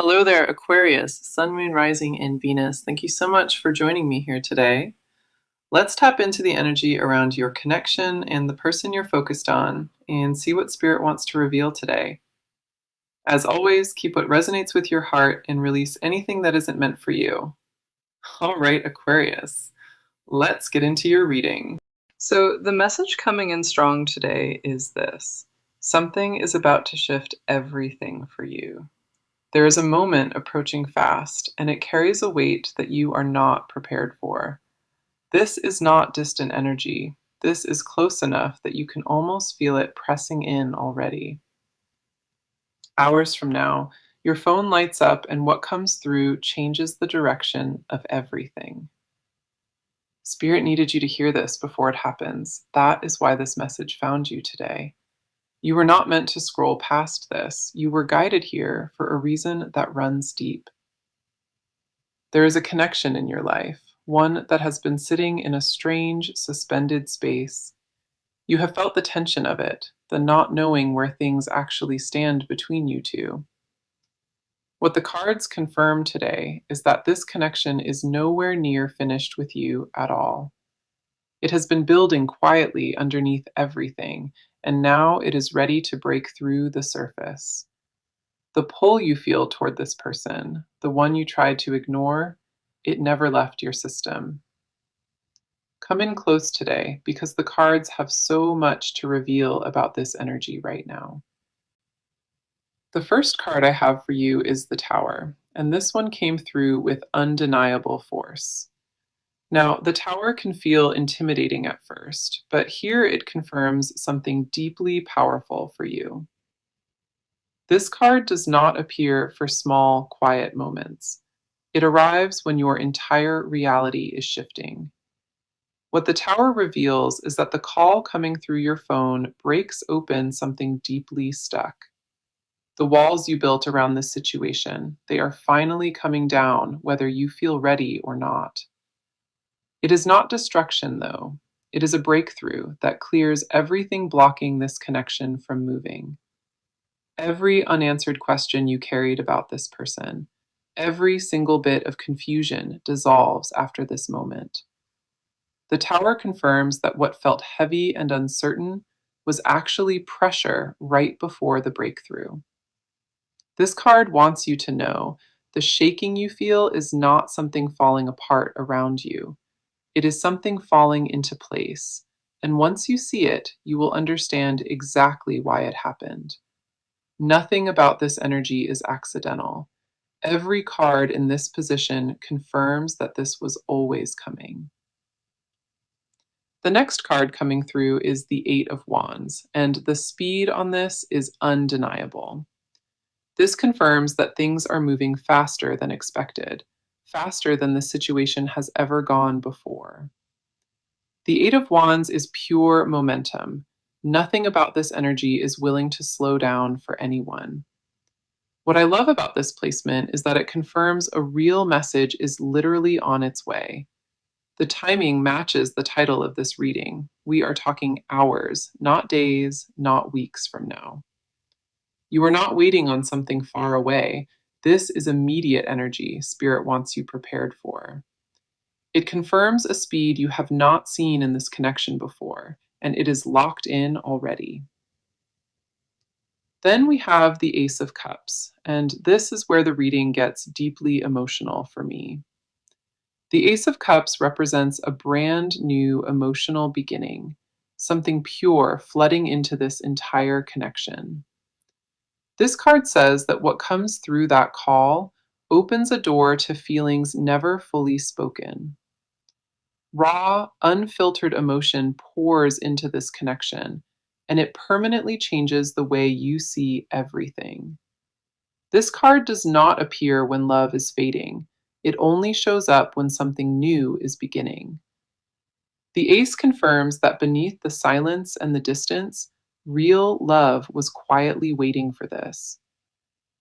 Hello there, Aquarius, Sun, Moon, Rising, and Venus. Thank you so much for joining me here today. Let's tap into the energy around your connection and the person you're focused on and see what Spirit wants to reveal today. As always, keep what resonates with your heart and release anything that isn't meant for you. All right, Aquarius, let's get into your reading. So, the message coming in strong today is this: something is about to shift everything for you. There is a moment approaching fast, and it carries a weight that you are not prepared for. This is not distant energy. This is close enough that you can almost feel it pressing in already. Hours from now, your phone lights up, and what comes through changes the direction of everything. Spirit needed you to hear this before it happens. That is why this message found you today. You were not meant to scroll past this. You were guided here for a reason that runs deep. There is a connection in your life, one that has been sitting in a strange, suspended space. You have felt the tension of it, the not knowing where things actually stand between you two. What the cards confirm today is that this connection is nowhere near finished with you at all. It has been building quietly underneath everything, and now it is ready to break through the surface. The pull you feel toward this person, the one you tried to ignore, it never left your system. Come in close today because the cards have so much to reveal about this energy right now. The first card I have for you is the Tower, and this one came through with undeniable force. Now, the Tower can feel intimidating at first, but here it confirms something deeply powerful for you. This card does not appear for small, quiet moments. It arrives when your entire reality is shifting. What the Tower reveals is that the call coming through your phone breaks open something deeply stuck. The walls you built around this situation, they are finally coming down whether you feel ready or not. It is not destruction, though. It is a breakthrough that clears everything blocking this connection from moving. Every unanswered question you carried about this person, every single bit of confusion dissolves after this moment. The Tower confirms that what felt heavy and uncertain was actually pressure right before the breakthrough. This card wants you to know the shaking you feel is not something falling apart around you. It is something falling into place, and once you see it, you will understand exactly why it happened. Nothing about this energy is accidental. Every card in this position confirms that this was always coming. The next card coming through is the Eight of Wands, and the speed on this is undeniable. This confirms that things are moving faster than expected, faster than the situation has ever gone before. The Eight of Wands is pure momentum. Nothing about this energy is willing to slow down for anyone. What I love about this placement is that it confirms a real message is literally on its way. The timing matches the title of this reading. We are talking hours, not days, not weeks from now. You are not waiting on something far away. This is immediate energy Spirit wants you prepared for. It confirms a speed you have not seen in this connection before, and it is locked in already. Then we have the Ace of Cups, and this is where the reading gets deeply emotional for me. The Ace of Cups represents a brand new emotional beginning, something pure flooding into this entire connection. This card says that what comes through that call opens a door to feelings never fully spoken. Raw, unfiltered emotion pours into this connection, and it permanently changes the way you see everything. This card does not appear when love is fading. It only shows up when something new is beginning. The ace confirms that beneath the silence and the distance, real love was quietly waiting for this.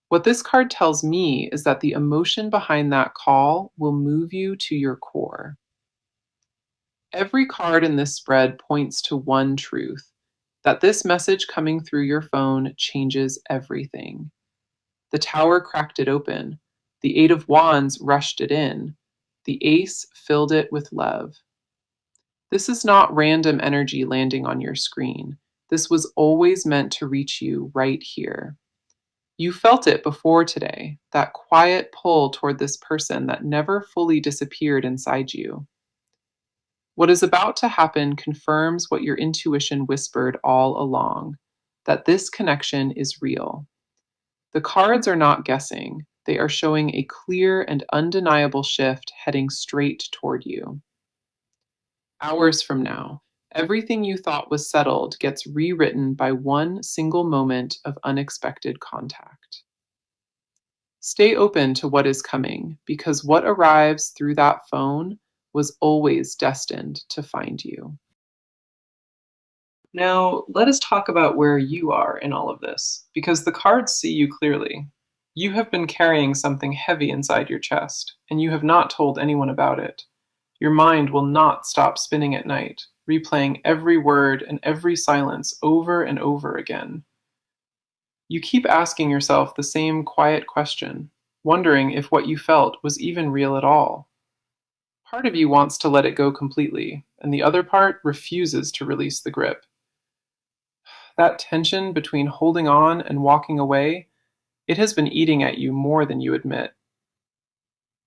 What this card tells me is that the emotion behind that call will move you to your core. Every card in this spread points to one truth: that this message coming through your phone changes everything. The Tower cracked it open. The Eight of Wands rushed it in. The Ace filled it with love. This is not random energy landing on your screen. This was always meant to reach you right here. You felt it before today, that quiet pull toward this person that never fully disappeared inside you. What is about to happen confirms what your intuition whispered all along, that this connection is real. The cards are not guessing, they are showing a clear and undeniable shift heading straight toward you. Hours from now, everything you thought was settled gets rewritten by one single moment of unexpected contact. Stay open to what is coming, because what arrives through that phone was always destined to find you. Now, let us talk about where you are in all of this, because the cards see you clearly. You have been carrying something heavy inside your chest, and you have not told anyone about it. Your mind will not stop spinning at night, replaying every word and every silence over and over again. You keep asking yourself the same quiet question, wondering if what you felt was even real at all. Part of you wants to let it go completely, and the other part refuses to release the grip. That tension between holding on and walking away, it has been eating at you more than you admit.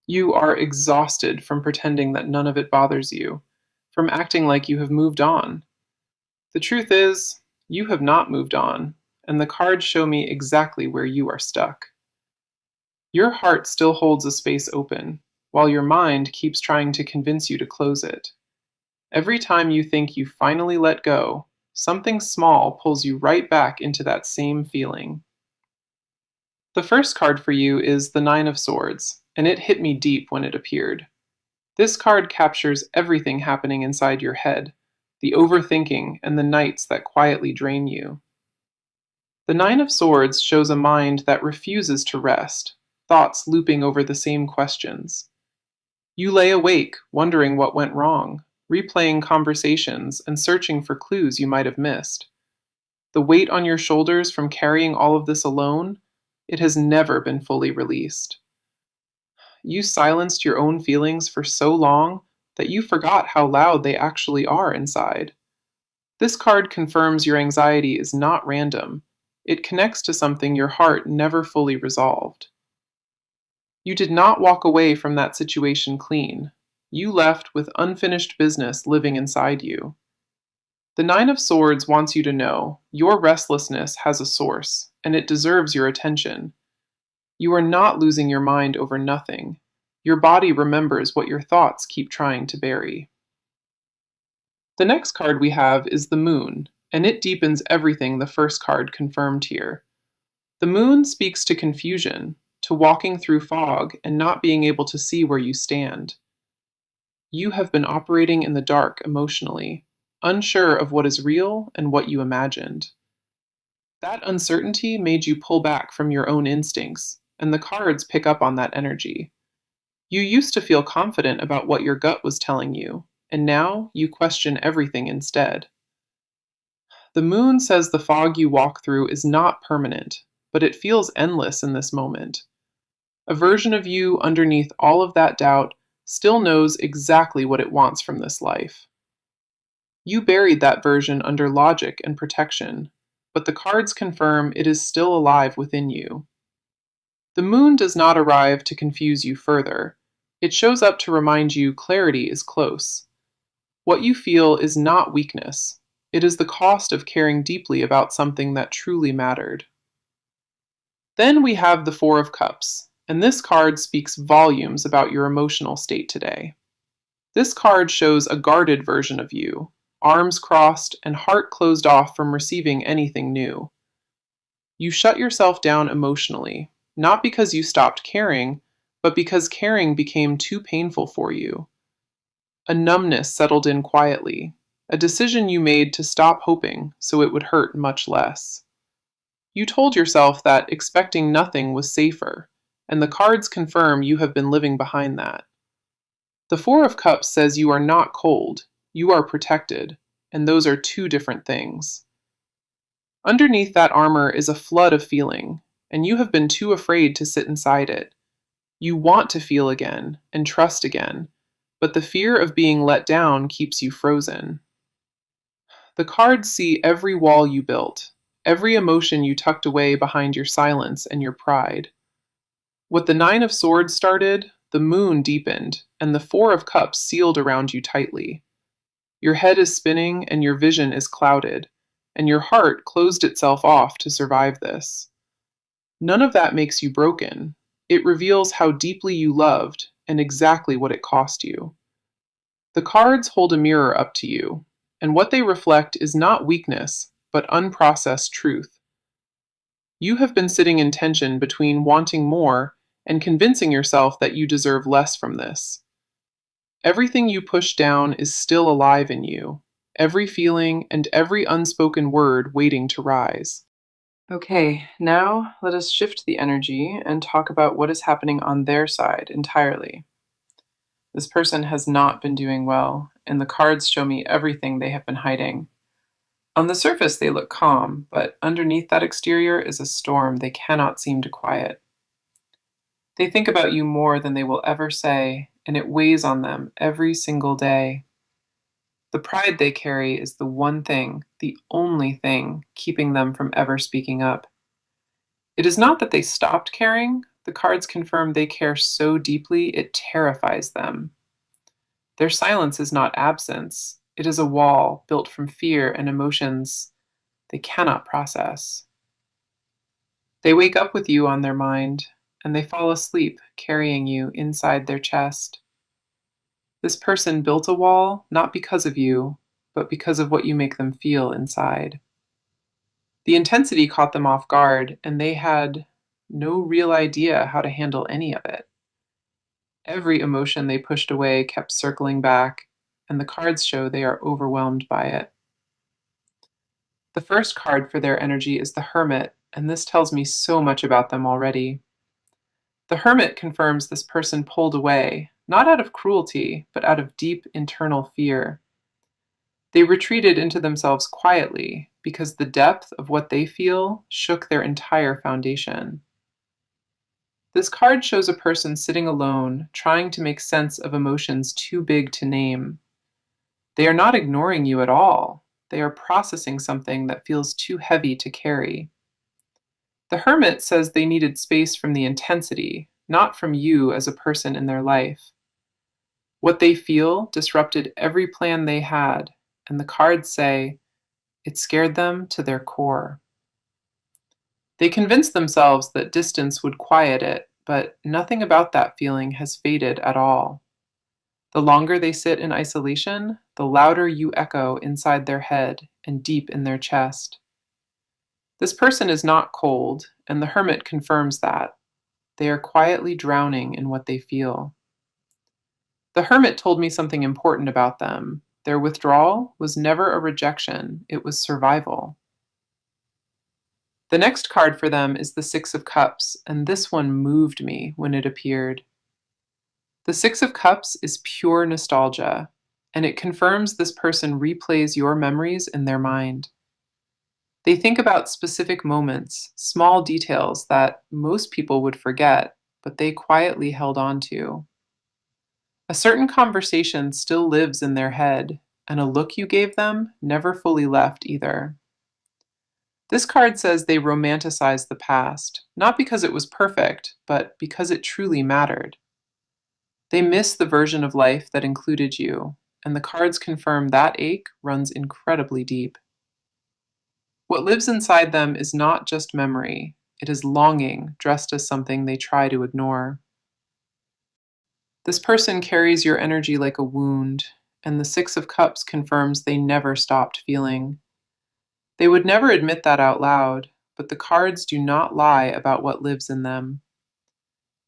You are exhausted from pretending that none of it bothers you, from acting like you have moved on. The truth is, you have not moved on, and the cards show me exactly where you are stuck. Your heart still holds a space open, while your mind keeps trying to convince you to close it. Every time you think you finally let go, something small pulls you right back into that same feeling. The first card for you is the Nine of Swords, and it hit me deep when it appeared. This card captures everything happening inside your head, the overthinking and the nights that quietly drain you. The Nine of Swords shows a mind that refuses to rest, thoughts looping over the same questions. You lay awake, wondering what went wrong, replaying conversations and searching for clues you might have missed. The weight on your shoulders from carrying all of this alone, it has never been fully released. You silenced your own feelings for so long that you forgot how loud they actually are inside. This card confirms your anxiety is not random. It connects to something your heart never fully resolved. You did not walk away from that situation clean. You left with unfinished business living inside you. The Nine of Swords wants you to know your restlessness has a source, and it deserves your attention. You are not losing your mind over nothing. Your body remembers what your thoughts keep trying to bury. The next card we have is the Moon, and it deepens everything the first card confirmed here. The Moon speaks to confusion, to walking through fog and not being able to see where you stand. You have been operating in the dark emotionally, unsure of what is real and what you imagined. That uncertainty made you pull back from your own instincts, and the cards pick up on that energy. You used to feel confident about what your gut was telling you, and now you question everything instead. The Moon says the fog you walk through is not permanent, but it feels endless in this moment. A version of you underneath all of that doubt still knows exactly what it wants from this life. You buried that version under logic and protection, but the cards confirm it is still alive within you. The Moon does not arrive to confuse you further. It shows up to remind you clarity is close. What you feel is not weakness. It is the cost of caring deeply about something that truly mattered. Then we have the Four of Cups, and this card speaks volumes about your emotional state today. This card shows a guarded version of you, arms crossed and heart closed off from receiving anything new. You shut yourself down emotionally, not because you stopped caring, but because caring became too painful for you. A numbness settled in quietly, a decision you made to stop hoping so it would hurt much less. You told yourself that expecting nothing was safer, and the cards confirm you have been living behind that. The Four of Cups says you are not cold, you are protected, and those are two different things. Underneath that armor is a flood of feeling, and you have been too afraid to sit inside it. You want to feel again and trust again, but the fear of being let down keeps you frozen. The cards see every wall you built, every emotion you tucked away behind your silence and your pride. What the Nine of Swords started, the moon deepened, and the Four of Cups sealed around you tightly. Your head is spinning and your vision is clouded, and your heart closed itself off to survive this. None of that makes you broken. It reveals how deeply you loved and exactly what it cost you. The cards hold a mirror up to you, and what they reflect is not weakness, but unprocessed truth. You have been sitting in tension between wanting more and convincing yourself that you deserve less from this. Everything you push down is still alive in you, every feeling and every unspoken word waiting to rise. Okay, now let us shift the energy and talk about what is happening on their side entirely. This person has not been doing well, and the cards show me everything they have been hiding. On the surface, they look calm, but underneath that exterior is a storm they cannot seem to quiet. They think about you more than they will ever say, and it weighs on them every single day. The pride they carry is the one thing, the only thing, keeping them from ever speaking up. It is not that they stopped caring, the cards confirm they care so deeply it terrifies them. Their silence is not absence, it is a wall built from fear and emotions they cannot process. They wake up with you on their mind, and they fall asleep carrying you inside their chest. This person built a wall not because of you, but because of what you make them feel inside. The intensity caught them off guard, and they had no real idea how to handle any of it. Every emotion they pushed away kept circling back, and the cards show they are overwhelmed by it. The first card for their energy is the Hermit, and this tells me so much about them already. The Hermit confirms this person pulled away, not out of cruelty, but out of deep internal fear. They retreated into themselves quietly because the depth of what they feel shook their entire foundation. This card shows a person sitting alone, trying to make sense of emotions too big to name. They are not ignoring you at all. They are processing something that feels too heavy to carry. The Hermit says they needed space from the intensity, not from you as a person in their life. What they feel disrupted every plan they had, and the cards say it scared them to their core. They convinced themselves that distance would quiet it, but nothing about that feeling has faded at all. The longer they sit in isolation, the louder you echo inside their head and deep in their chest. This person is not cold, and the Hermit confirms that. They are quietly drowning in what they feel. The Hermit told me something important about them. Their withdrawal was never a rejection, it was survival. The next card for them is the Six of Cups, and this one moved me when it appeared. The Six of Cups is pure nostalgia, and it confirms this person replays your memories in their mind. They think about specific moments, small details that most people would forget, but they quietly held on to. A certain conversation still lives in their head, and a look you gave them never fully left either. This card says they romanticize the past, not because it was perfect, but because it truly mattered. They miss the version of life that included you, and the cards confirm that ache runs incredibly deep. What lives inside them is not just memory, it is longing dressed as something they try to ignore. This person carries your energy like a wound, and the Six of Cups confirms they never stopped feeling. They would never admit that out loud, but the cards do not lie about what lives in them.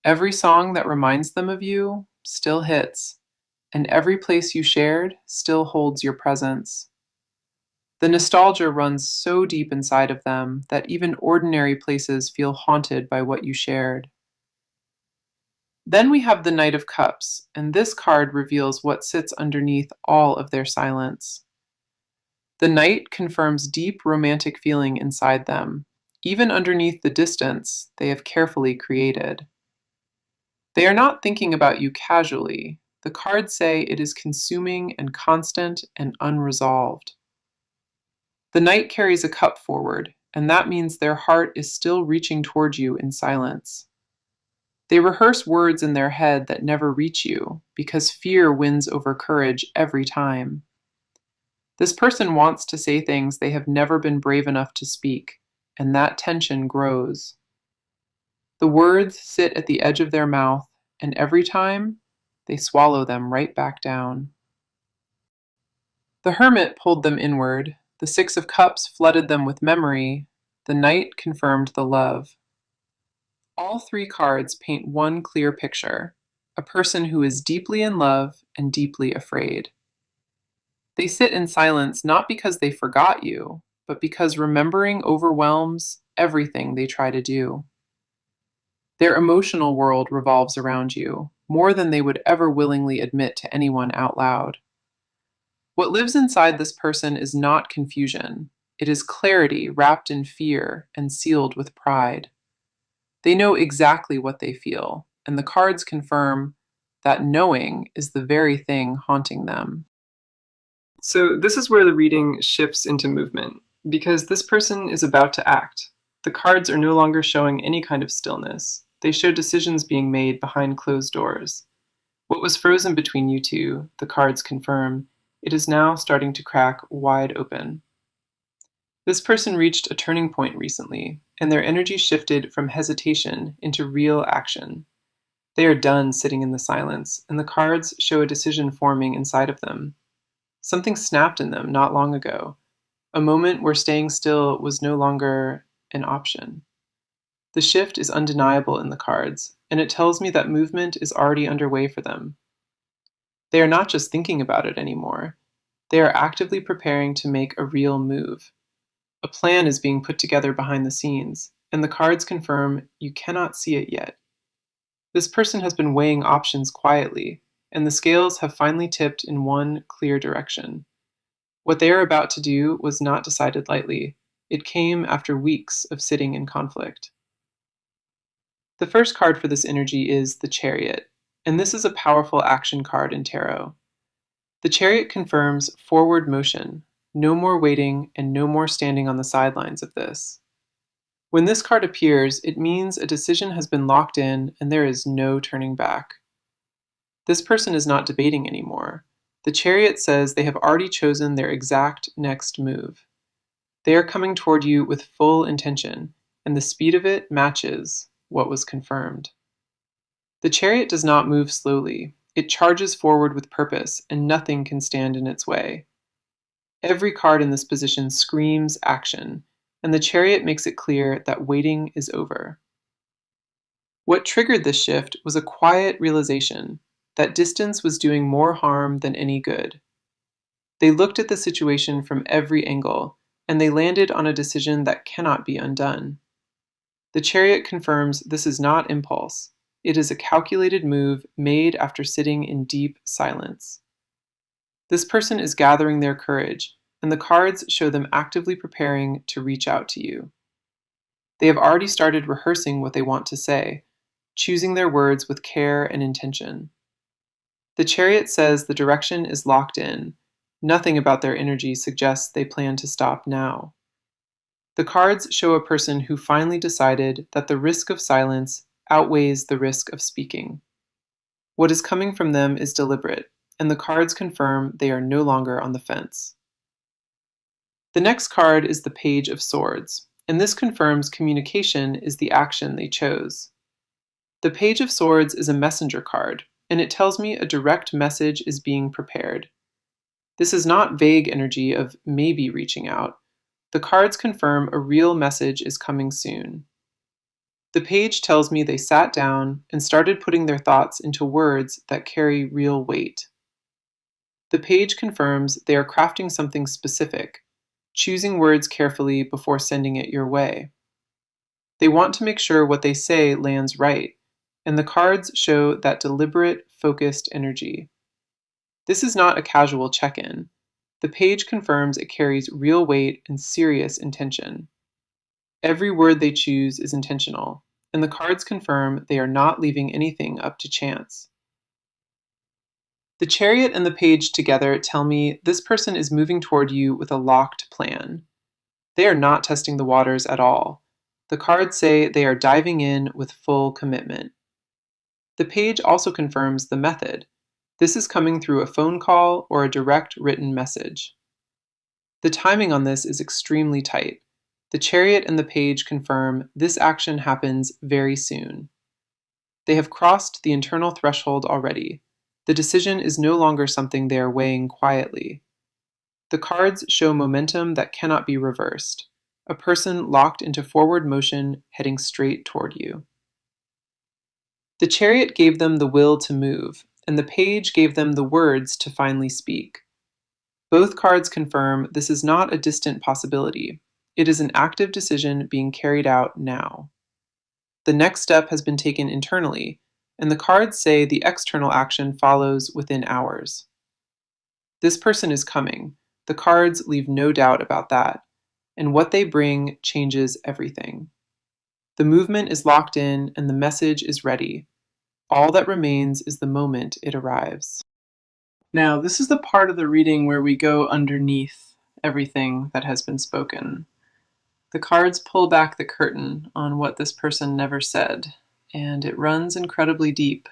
Every song that reminds them of you still hits, and every place you shared still holds your presence. The nostalgia runs so deep inside of them that even ordinary places feel haunted by what you shared. Then we have the Knight of Cups, and this card reveals what sits underneath all of their silence. The Knight confirms deep romantic feeling inside them, even underneath the distance they have carefully created. They are not thinking about you casually. The cards say it is consuming and constant and unresolved. The Knight carries a cup forward, and that means their heart is still reaching toward you in silence. They rehearse words in their head that never reach you, because fear wins over courage every time. This person wants to say things they have never been brave enough to speak, and that tension grows. The words sit at the edge of their mouth, and every time, they swallow them right back down. The Hermit pulled them inward, the Six of Cups flooded them with memory, the Knight confirmed the love. All three cards paint one clear picture, a person who is deeply in love and deeply afraid. They sit in silence not because they forgot you, but because remembering overwhelms everything they try to do. Their emotional world revolves around you, more than they would ever willingly admit to anyone out loud. What lives inside this person is not confusion. It is clarity wrapped in fear and sealed with pride. They know exactly what they feel, and the cards confirm that knowing is the very thing haunting them. So this is where the reading shifts into movement, because this person is about to act. The cards are no longer showing any kind of stillness. They show decisions being made behind closed doors. What was frozen between you two, the cards confirm, it is now starting to crack wide open. This person reached a turning point recently, and their energy shifted from hesitation into real action. They are done sitting in the silence, and the cards show a decision forming inside of them. Something snapped in them not long ago, a moment where staying still was no longer an option. The shift is undeniable in the cards, and it tells me that movement is already underway for them. They are not just thinking about it anymore. They are actively preparing to make a real move. A plan is being put together behind the scenes, and the cards confirm you cannot see it yet. This person has been weighing options quietly, and the scales have finally tipped in one clear direction. What they are about to do was not decided lightly. It came after weeks of sitting in conflict. The first card for this energy is the Chariot, and this is a powerful action card in tarot. The Chariot confirms forward motion, no more waiting and no more standing on the sidelines of this. When this card appears, it means a decision has been locked in and there is no turning back. This person is not debating anymore. The Chariot says they have already chosen their exact next move. They are coming toward you with full intention, and the speed of it matches what was confirmed. The Chariot does not move slowly. It charges forward with purpose, and nothing can stand in its way. Every card in this position screams action, and the Chariot makes it clear that waiting is over. What triggered this shift was a quiet realization that distance was doing more harm than any good. They looked at the situation from every angle, and they landed on a decision that cannot be undone. The Chariot confirms this is not impulse. It is a calculated move made after sitting in deep silence. This person is gathering their courage, and the cards show them actively preparing to reach out to you. They have already started rehearsing what they want to say, choosing their words with care and intention. The Chariot says the direction is locked in. Nothing about their energy suggests they plan to stop now. The cards show a person who finally decided that the risk of silence outweighs the risk of speaking. What is coming from them is deliberate, and the cards confirm they are no longer on the fence. The next card is the Page of Swords, and this confirms communication is the action they chose. The Page of Swords is a messenger card, and it tells me a direct message is being prepared. This is not vague energy of maybe reaching out. The cards confirm a real message is coming soon. The page tells me they sat down and started putting their thoughts into words that carry real weight. The page confirms they are crafting something specific, choosing words carefully before sending it your way. They want to make sure what they say lands right, and the cards show that deliberate, focused energy. This is not a casual check-in. The page confirms it carries real weight and serious intention. Every word they choose is intentional, and the cards confirm they are not leaving anything up to chance. The Chariot and the Page together tell me this person is moving toward you with a locked plan. They are not testing the waters at all. The cards say they are diving in with full commitment. The Page also confirms the method. This is coming through a phone call or a direct written message. The timing on this is extremely tight. The Chariot and the Page confirm this action happens very soon. They have crossed the internal threshold already. The decision is no longer something they are weighing quietly. The cards show momentum that cannot be reversed. A person locked into forward motion heading straight toward you. The Chariot gave them the will to move, and the Page gave them the words to finally speak. Both cards confirm this is not a distant possibility. It is an active decision being carried out now. The next step has been taken internally, and the cards say the external action follows within hours. This person is coming. The cards leave no doubt about that, and what they bring changes everything. The movement is locked in, and the message is ready. All that remains is the moment it arrives. Now, this is the part of the reading where we go underneath everything that has been spoken. The cards pull back the curtain on what this person never said, and it runs incredibly deep.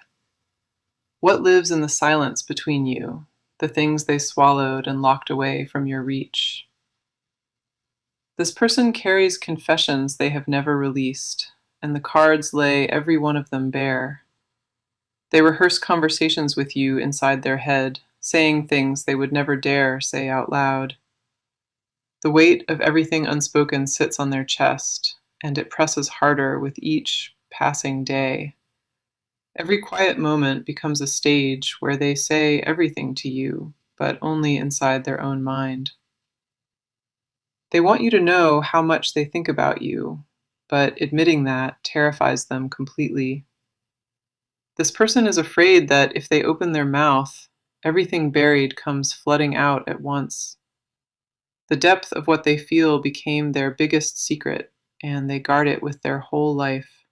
What lives in the silence between you, the things they swallowed and locked away from your reach? This person carries confessions they have never released, and the cards lay every one of them bare. They rehearse conversations with you inside their head, saying things they would never dare say out loud. The weight of everything unspoken sits on their chest, and it presses harder with each passing day. Every quiet moment becomes a stage where they say everything to you, but only inside their own mind. They want you to know how much they think about you, but admitting that terrifies them completely. This person is afraid that if they open their mouth, everything buried comes flooding out at once. The depth of what they feel became their biggest secret, and they guard it with their whole life.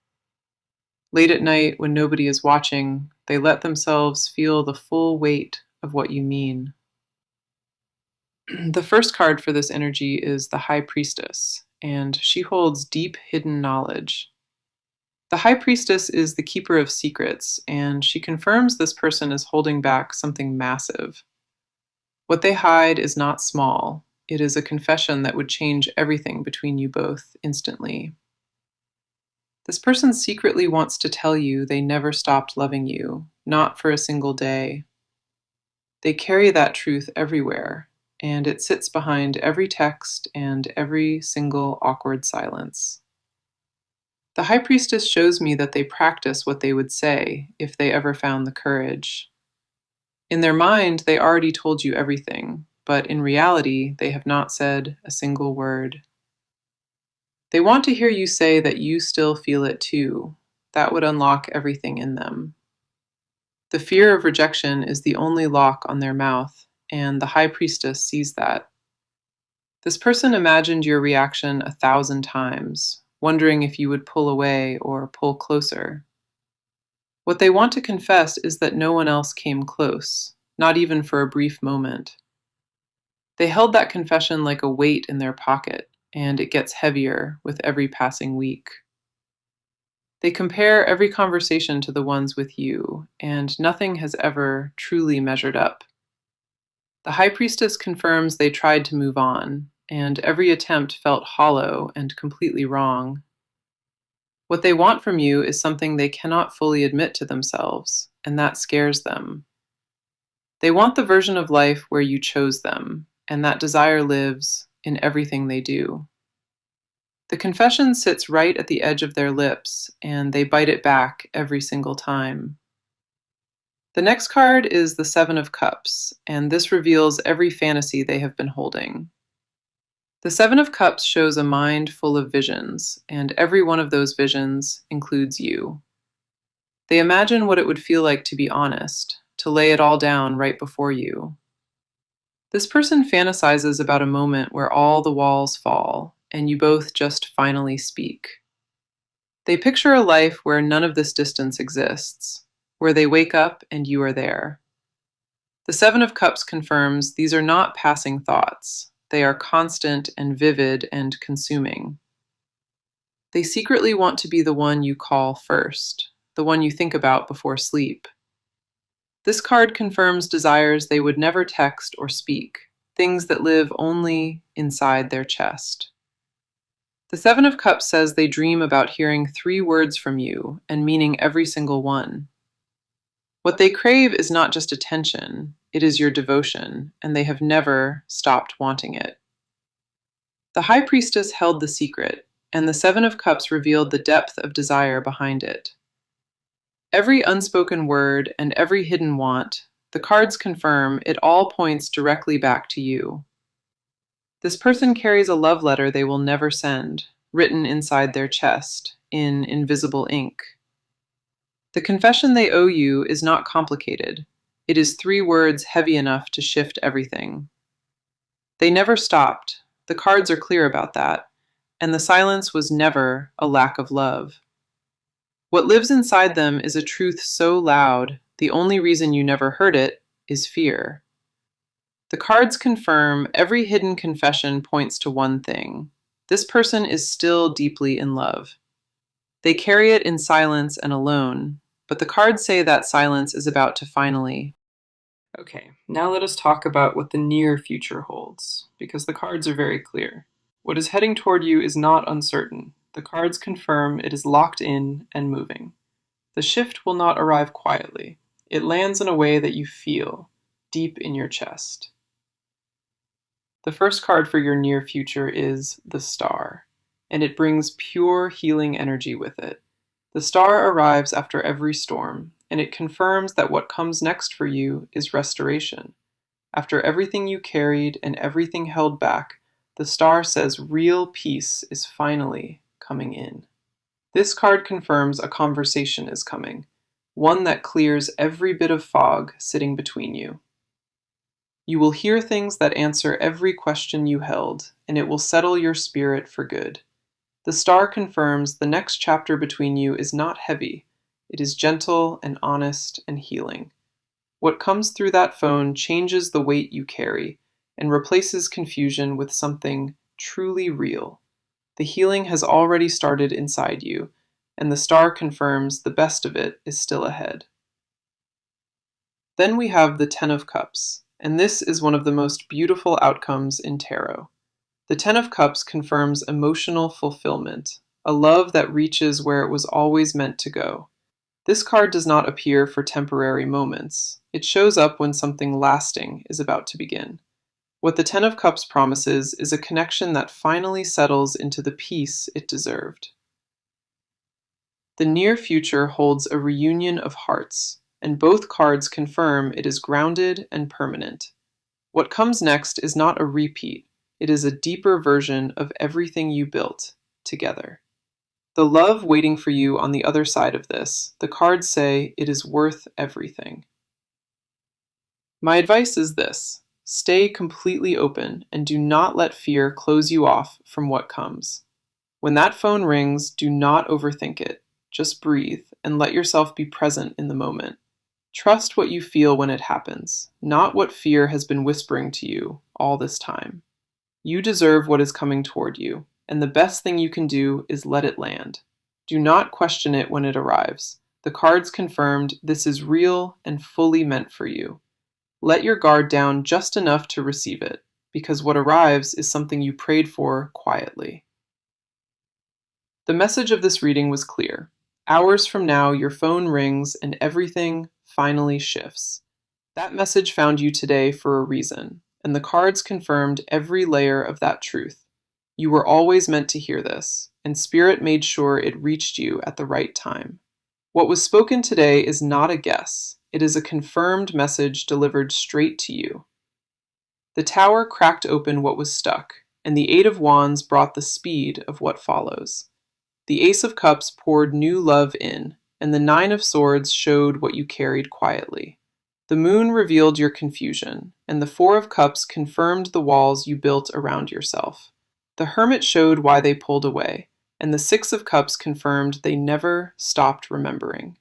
Late at night, when nobody is watching, they let themselves feel the full weight of what you mean. The first card for this energy is the High Priestess, and she holds deep hidden knowledge. The High Priestess is the keeper of secrets, and she confirms this person is holding back something massive. What they hide is not small. It is a confession that would change everything between you both instantly. This person secretly wants to tell you they never stopped loving you, not for a single day. They carry that truth everywhere, and it sits behind every text and every single awkward silence. The High Priestess shows me that they practice what they would say if they ever found the courage. In their mind, they already told you everything, but in reality, they have not said a single word. They want to hear you say that you still feel it too. That would unlock everything in them. The fear of rejection is the only lock on their mouth, and the High Priestess sees that. This person imagined your reaction 1,000 times, wondering if you would pull away or pull closer. What they want to confess is that no one else came close, not even for a brief moment. They held that confession like a weight in their pocket, and it gets heavier with every passing week. They compare every conversation to the ones with you, and nothing has ever truly measured up. The High Priestess confirms they tried to move on, and every attempt felt hollow and completely wrong. What they want from you is something they cannot fully admit to themselves, and that scares them. They want the version of life where you chose them, and that desire lives in everything they do. The confession sits right at the edge of their lips, and they bite it back every single time. The next card is the Seven of Cups, and this reveals every fantasy they have been holding. The Seven of Cups shows a mind full of visions, and every one of those visions includes you. They imagine what it would feel like to be honest, to lay it all down right before you. This person fantasizes about a moment where all the walls fall, and you both just finally speak. They picture a life where none of this distance exists, where they wake up and you are there. The Seven of Cups confirms these are not passing thoughts. They are constant and vivid and consuming. They secretly want to be the one you call first, the one you think about before sleep. This card confirms desires they would never text or speak, things that live only inside their chest. The Seven of Cups says they dream about hearing 3 words from you and meaning every single one. What they crave is not just attention, it is your devotion, and they have never stopped wanting it. The High Priestess held the secret, and the Seven of Cups revealed the depth of desire behind it. Every unspoken word and every hidden want, the cards confirm it all points directly back to you. This person carries a love letter they will never send, written inside their chest, in invisible ink. The confession they owe you is not complicated. It is 3 words heavy enough to shift everything. They never stopped. The cards are clear about that. And the silence was never a lack of love. What lives inside them is a truth so loud, the only reason you never heard it is fear. The cards confirm every hidden confession points to one thing. This person is still deeply in love. They carry it in silence and alone, but the cards say that silence is about to finally. Okay, now let us talk about what the near future holds, because the cards are very clear. What is heading toward you is not uncertain. The cards confirm it is locked in and moving. The shift will not arrive quietly. It lands in a way that you feel, deep in your chest. The first card for your near future is the Star, and it brings pure healing energy with it. The Star arrives after every storm, and it confirms that what comes next for you is restoration. After everything you carried and everything held back, the Star says real peace is finally coming in. This card confirms a conversation is coming, one that clears every bit of fog sitting between you. You will hear things that answer every question you held, and it will settle your spirit for good. The Star confirms the next chapter between you is not heavy. It is gentle and honest and healing. What comes through that phone changes the weight you carry and replaces confusion with something truly real. The healing has already started inside you, and the Star confirms the best of it is still ahead. Then we have the Ten of Cups, and this is one of the most beautiful outcomes in tarot. The Ten of Cups confirms emotional fulfillment, a love that reaches where it was always meant to go. This card does not appear for temporary moments. It shows up when something lasting is about to begin. What the Ten of Cups promises is a connection that finally settles into the peace it deserved. The near future holds a reunion of hearts, and both cards confirm it is grounded and permanent. What comes next is not a repeat, it is a deeper version of everything you built together. The love waiting for you on the other side of this, the cards say it is worth everything. My advice is this: stay completely open and do not let fear close you off from what comes. When that phone rings, do not overthink it. Just breathe and let yourself be present in the moment. Trust what you feel when it happens, not what fear has been whispering to you all this time. You deserve what is coming toward you, and the best thing you can do is let it land. Do not question it when it arrives. The cards confirmed this is real and fully meant for you. Let your guard down just enough to receive it, because what arrives is something you prayed for quietly. The message of this reading was clear. Hours from now, your phone rings and everything finally shifts. That message found you today for a reason, and the cards confirmed every layer of that truth. You were always meant to hear this, and Spirit made sure it reached you at the right time. What was spoken today is not a guess. It is a confirmed message delivered straight to you. The Tower cracked open what was stuck, and the Eight of Wands brought the speed of what follows. The Ace of Cups poured new love in, and the Nine of Swords showed what you carried quietly. The Moon revealed your confusion, and the Four of Cups confirmed the walls you built around yourself. The Hermit showed why they pulled away, and the Six of Cups confirmed they never stopped remembering.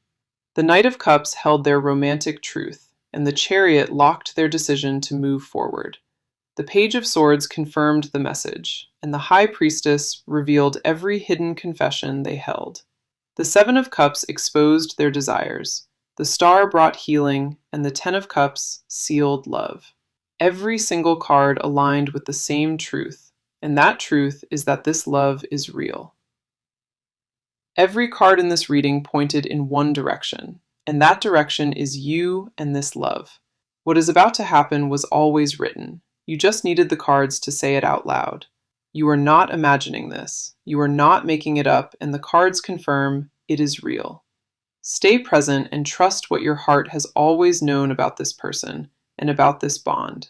The Knight of Cups held their romantic truth, and the Chariot locked their decision to move forward. The Page of Swords confirmed the message, and the High Priestess revealed every hidden confession they held. The Seven of Cups exposed their desires. The Star brought healing, and the Ten of Cups sealed love. Every single card aligned with the same truth, and that truth is that this love is real. Every card in this reading pointed in one direction, and that direction is you and this love. What is about to happen was always written. You just needed the cards to say it out loud. You are not imagining this. You are not making it up, and the cards confirm it is real. Stay present and trust what your heart has always known about this person and about this bond.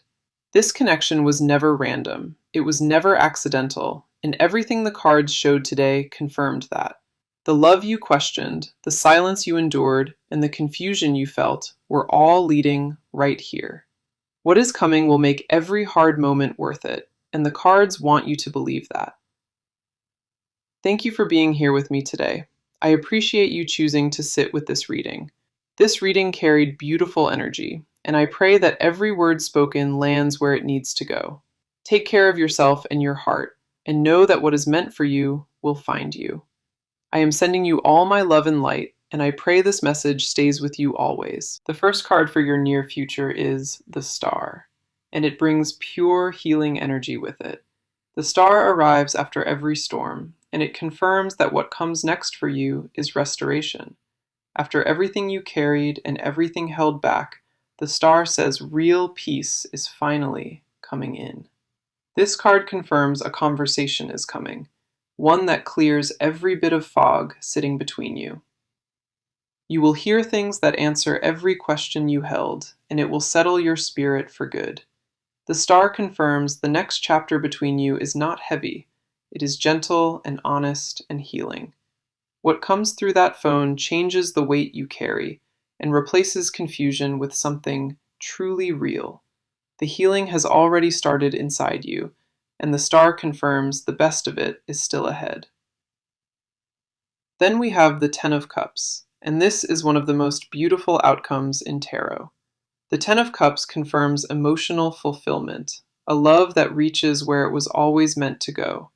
This connection was never random. It was never accidental, and everything the cards showed today confirmed that. The love you questioned, the silence you endured, and the confusion you felt were all leading right here. What is coming will make every hard moment worth it, and the cards want you to believe that. Thank you for being here with me today. I appreciate you choosing to sit with this reading. This reading carried beautiful energy, and I pray that every word spoken lands where it needs to go. Take care of yourself and your heart, and know that what is meant for you will find you. I am sending you all my love and light, and I pray this message stays with you always. The first card for your near future is the Star, and it brings pure healing energy with it. The Star arrives after every storm, and it confirms that what comes next for you is restoration. After everything you carried and everything held back, the Star says real peace is finally coming in. This card confirms a conversation is coming, one that clears every bit of fog sitting between you. You will hear things that answer every question you held, and it will settle your spirit for good. The Star confirms the next chapter between you is not heavy. It is gentle and honest and healing. What comes through that phone changes the weight you carry and replaces confusion with something truly real. The healing has already started inside you, and the Star confirms the best of it is still ahead. Then we have the Ten of Cups, and this is one of the most beautiful outcomes in tarot. The Ten of Cups confirms emotional fulfillment, a love that reaches where it was always meant to go.